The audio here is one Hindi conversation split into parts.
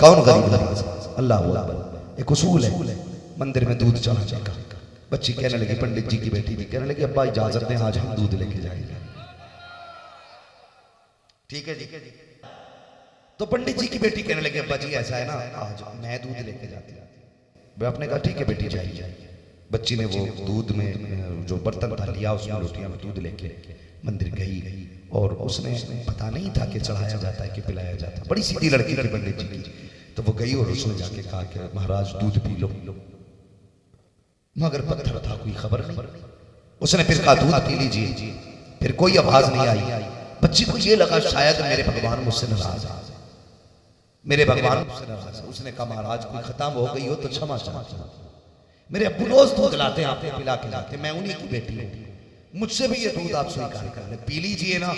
कौन गरीब नवाज? अल्लाह अकबर। एक उसूल है मंदिर में दूध चढ़ाने का। बच्ची कहने लगी, पंडित जी की बेटी भी कहने लगी, अब्बा इजाजत दें, आज हम दूध लेके जाएंगे। ठीक है जी। तो पंडित जी की बेटी कहने लगी, अब्बा जी ऐसा है ना, आज मैं दूध लेके जाती हूँ। वे आपने कहा ठीक है बेटी जाइए। बच्ची ने वो दूध में जो बर्तन था लिया, उसमें लोटियां में दूध लेके मंदिर गई और उसने पता नहीं था कि चढ़ाया जाता है कि पिलाया जाता है। बड़ी सीधी लड़की थी पंडित जी की। तो वो गई और उसने जाके कहा कि महाराज दूध पी लो, मगर पत्थर था, कोई खबर नहीं। उसने फिर कहा दूध पी लीजिए, फिर कोई आवाज नहीं आई। बच्ची को ये लगा शायद मेरे भगवान मुझसे नाराज है, मेरे भगवान मुझसे नाराज है। उसने कहा महाराज कोई खत्म हो गई हो तो क्षमा चाहता हूं, मेरे अब्बू रोज दूध लाते हैं, आपको पिला के लाते, मैं उन्हीं की बेटी हूं, मुझसे भी ये दूध आप स्वीकार कर ले, पी लीजिए ना।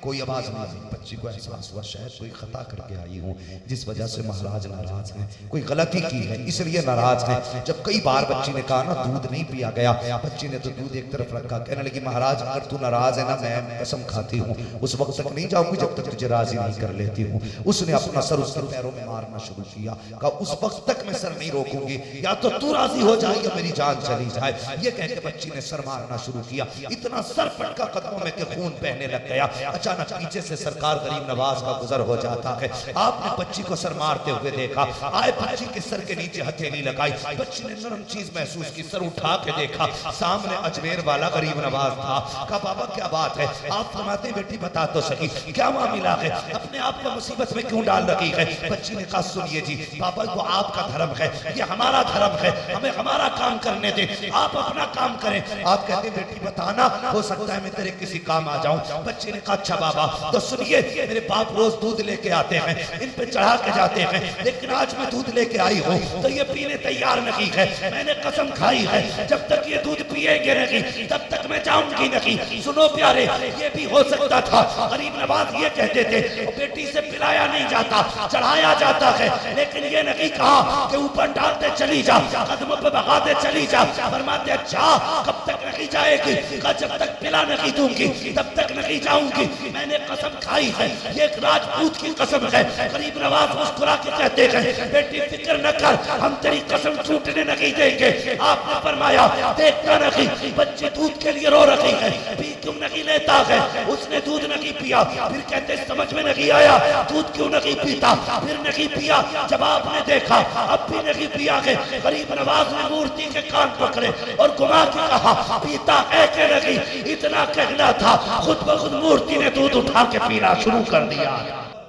कोई आवाज नहीं आई। बच्ची को एहसास हुआ शायद कोई खता करके आई हूं, जिस वजह से महाराज नाराज हैं, कोई गलती की है इसलिए नाराज हैं। जब कई बार बच्ची ने कहा ना दूध नहीं पिया गया, बच्ची ने तो दूध एक तरफ रखा, कहने लगी महाराज अगर तू नाराज है ना, मैं कसम खाती हूँ उस वक्त तक नहीं जाऊंगी जब तक तुझे राजी नहीं कर लेती हूँ। उसने अपना सर उसके पैरों में मारना शुरू किया, कहा उस वक्त तक मैं सर नहीं रोकूंगी, या तो तू राजी हो जाए या मेरी जान चली जाए। ये कह के बच्ची ने सर मारना शुरू किया, इतना सर पटका कदमों में के खून बहने लग गया। अचानक पीछे से सरकार गरीब नवाज का गुजर हो जाता है। आपने बच्ची को सर मारते हुए देखा, आए बच्ची के सर के नीचे हथेली लगाई, बच्ची ने नरम चीज महसूस की, सर उठा के देखा, सामने अजमेर वाला गरीब नवाज था। कहा बाबा क्या बात है? आप फरमाते बेटी बता तो सकी क्या मामला है, अपने आप को मुसीबत में क्यों डाल रखी है? बच्ची ने कहा सुनिए जी बाबा वो आपका धर्म है, ये हमारा धर्म है, हमें हमारा काम करने दे, आप अपना काम करें। आप कहते बेटी बताना, हो सकता है मैं तेरे किसी काम आ जाऊं। बच्चे ने कहा अच्छा बाबा तो सुनिए, मेरे बाप रोज दूध लेके आते हैं, इन पे चढ़ा के जाते हैं, लेकिन आज मैं दूध लेके आई हूँ तो ये पीने तैयार नहीं है। मैंने कसम खाई है जब तक ये दूध पिएंगे नहीं तब तक मैं जाऊंगी नहीं। सुनो प्यारे, ये भी हो सकता था गरीब नवाज ये कहते थे बेटी से पिलाया नहीं जाता, चढ़ाया जाता है, लेकिन ये नहीं कहा कि ऊपर डालते चली जा, कदमों पे भगाते चली जा। फरमाते अच्छा कब तक नहीं जाएगी? जब तक पिला नहीं दूंगी तब तक नहीं जाऊंगी। मैंने कसम खाई है, ये एक राजपूत की कसम है। गरीब नवाज मुस्कुरा के कहते हैं बेटी फिक्र न कर, हम तेरी कसम छूटने नहीं देंगे। आपने फरमाया देखता नहीं बच्ची दूध के लिए रो रही है, पी क्यों नहीं लेता है? उसने दूध नहीं पिया, फिर कहते समझ में नहीं आया दूध क्यों नहीं पीता, फिर नहीं पिया। जब आपने देखा अब भी नहीं पिया है, गरीब नवाज ने मूर्ति के कान पकड़े और घुमा के कहा पीता है कि नहीं? इतना कहना था खुद ब खुद मूर्ति ने दूध उठा के पीना शुरू कर दिया।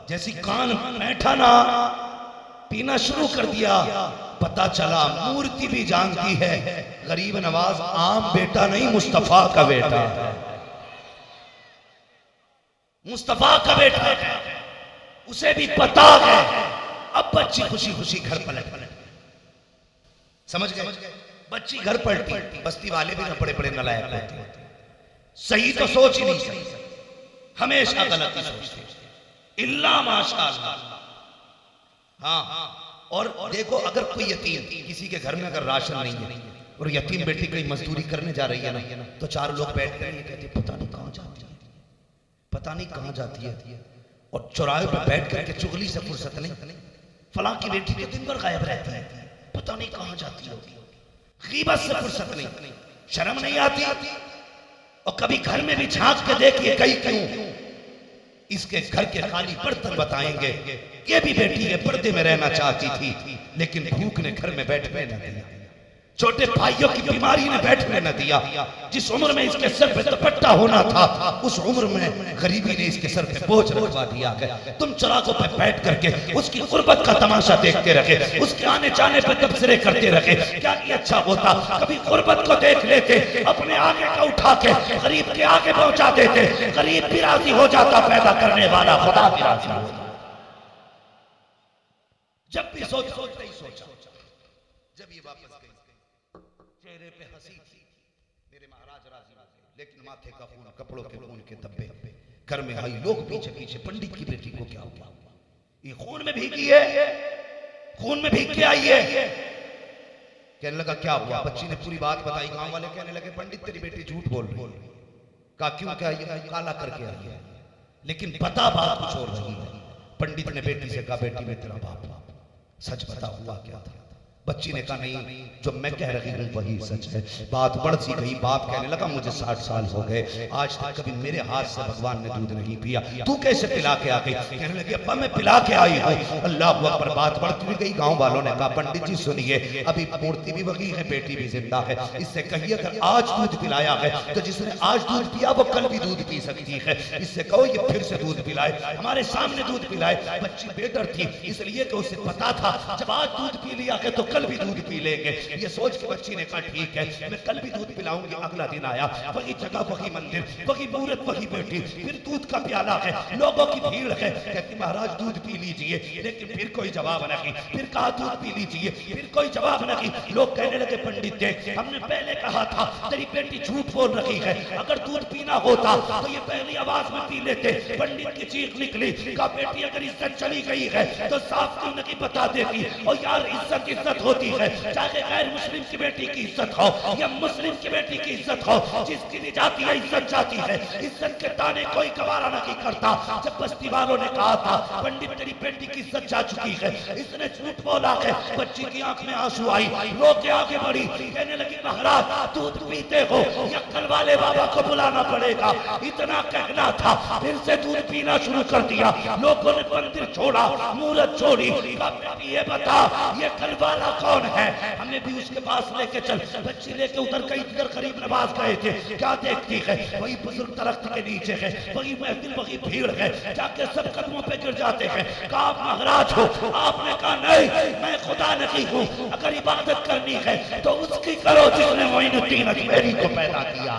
जैसी कान बैठा ना, पीना शुरू कर दिया। पता चला मूर्ति भी जानती है गरीब नवाज आम बेटा नहीं, मुस्तफा का बेटा है, मुस्तफा का बेटा है, उसे भी पता है। अब बच्ची खुशी खुशी घर पलट, समझ गए? बच्ची घर पलटी। बस्ती वाले भी ना बड़े बड़े नलायक होते हैं, सही तो सोच ही नहीं सकते, हमेशा गलती सोचते, इल्ला माशाअल्लाह। हाँ, और देखो अगर कोई यतीम किसी के घर में अगर राशन नहीं है और यतीम बेटी कहीं मजदूरी करने जा रही है ना, तो चार लोग बैठ कर ये कहते पता नहीं कहां जाती है, पता नहीं कहां जाती है, और चौराहे पर बैठ करके चुगली से फुर्सत नहीं, फलां की बेटी तो दिन भर गायब रहती है, पता नहीं कहां जाती होगी, गीबत से फुर्सत नहीं, शर्म नहीं आती। और कभी घर में भी झांक के देखिए कहीं क्यों इसके घर के खाली बर्तन बताएंगे, ये भी बेटी है पर्दे में रहना चाहती थी, लेकिन भूख ने घर में बैठने न दिया, छोटे भाइयों की बीमारी ने बैठने न दिया। जिस उम्र में इसके सर पे दुपट्टा होना था उस उम्र में गरीबी ने इसके सर पे बोझ रखवा दिया है। तुम चौराहों पे बैठ करके उसकी गुर्बत का तमाशा देखते रहे, उसके आने जाने पे तबसरे करते रहे, क्या अच्छा होता कभी गुर्बत को देख लेते, अपने आगे का उठा के गरीब के आगे पहुंचा देते, गरीब भी राजी हो जाता, पैदा करने वाला खुदा भी राजी होता। जब भी सोचा जब ये वापस गई चेहरे पे हंसी थी, मेरे महाराज राजी हो, लेकिन माथे का खून, कपड़ों के खून के धब्बे घर में आई। लोग पीछे पीछे पंडित की बेटी को क्या हुआ, ये खून में भीगी है, खून में भीग के आई है। कहने लगा क्या हुआ? बच्ची ने पूरी बात बताई। गांव वाले कहने लगे पंडित तेरी बेटी झूठ बोल रही है। कहा क्यों? क्या ये काला करके आई है, लेकिन बता बात कुछ और रही है। पंडित ने बेटी से कहा बेटी मैं तेरा बाप सच बता हुआ क्या था? बच्ची ने कहा नहीं, जो मैं कह रही हूँ वही सच है। बात बढ़ सी गई, बाप कहने लगा मुझे 60 साल हो गए, आज तक कभी मेरे हाथ से भगवान ने दूध नहीं पिया, तू कैसे पिला के आ गई? कहने लगी अब्बा मैं पिला के आई हूँ। अल्लाह अकबर। बात बढ़ती गई, गांव वालों ने कहा पंडित जी सुनिए, अभी मूर्ति भी वही है, बेटी भी जिंदा है, इससे कहिए अगर आज दूध पिलाया है तो जिसने आज दूध पिया वो कल भी दूध पी सकती है, इससे कहो ये फिर से दूध पिलाए, हमारे सामने दूध पिलाए। बच्ची बेडर थी इसलिए कि उसे पता था जब आज दूध पी लिया है तो कल भी दूध पी लेंगे। ये सोच के बच्ची ने कहा ठीक है मैं कल भी दूध पिलाऊंगी। अगला दिन आया, वही जगह वही मंदिर, वही मूर्त वही बेटी, फिर दूध का प्याला है, लोगों की भीड़ है। कहती महाराज दूध पी लीजिए, लेकिन फिर कोई जवाब नहीं। फिर कहा दूध पी लीजिए, फिर कोई जवाब नहीं। लोग कहने लगे पंडित देख हमने पहले कहा था तेरी बेटी झूठ बोल रही है, अगर दूध पीना होता तो ये पहली आवाज में पी लेते। पंडित की चीख निकली, कहा बेटी अगर इज्जत चली गई है तो साफ क्यों नहीं बता देती? और यार इज्जत इज्जत होती है, चाहे गैर मुस्लिम की बेटी की इज्जत हो या मुस्लिम की बेटी की इज्जत हो, जिसकी भी जाती है इज्जत जाती है, इज्जत के ताने कोई गवारा नहीं करता। जब बस्ती वालों ने कहा था पंडित तेरी बेटी की इज्जत जा चुकी है, इसने झूठ बोला है, बच्ची की आंख में आंसू आई, रो के आगे बढ़ी, कहने लगी महाराज दूध पीते हो या कल वाले बाबा को बुलाना पड़ेगा। इतना कहना था, फिर से दूध पीना शुरू कर दिया। लोगों ने मंदिर छोड़ा, मूर्त छोड़ी। ये बता ये कल वाला कौन है? हमें भी उसके पास लेके चल। बच्ची लेके उधर कई इधर करीब नवाज गए थे, क्या देखती है वही बुजुर्ग दरख्त के नीचे है, वही महफिल वही भीड़ है, जाके सब कदमों पे गिर जाते हैं। कहा आप महाराज हो? आपने कहा नहीं मैं खुदा नहीं हूँ, अगर इबादत करनी है तो उसकी करो जिसने मोइनुद्दीन अजमेरी को पैदा किया।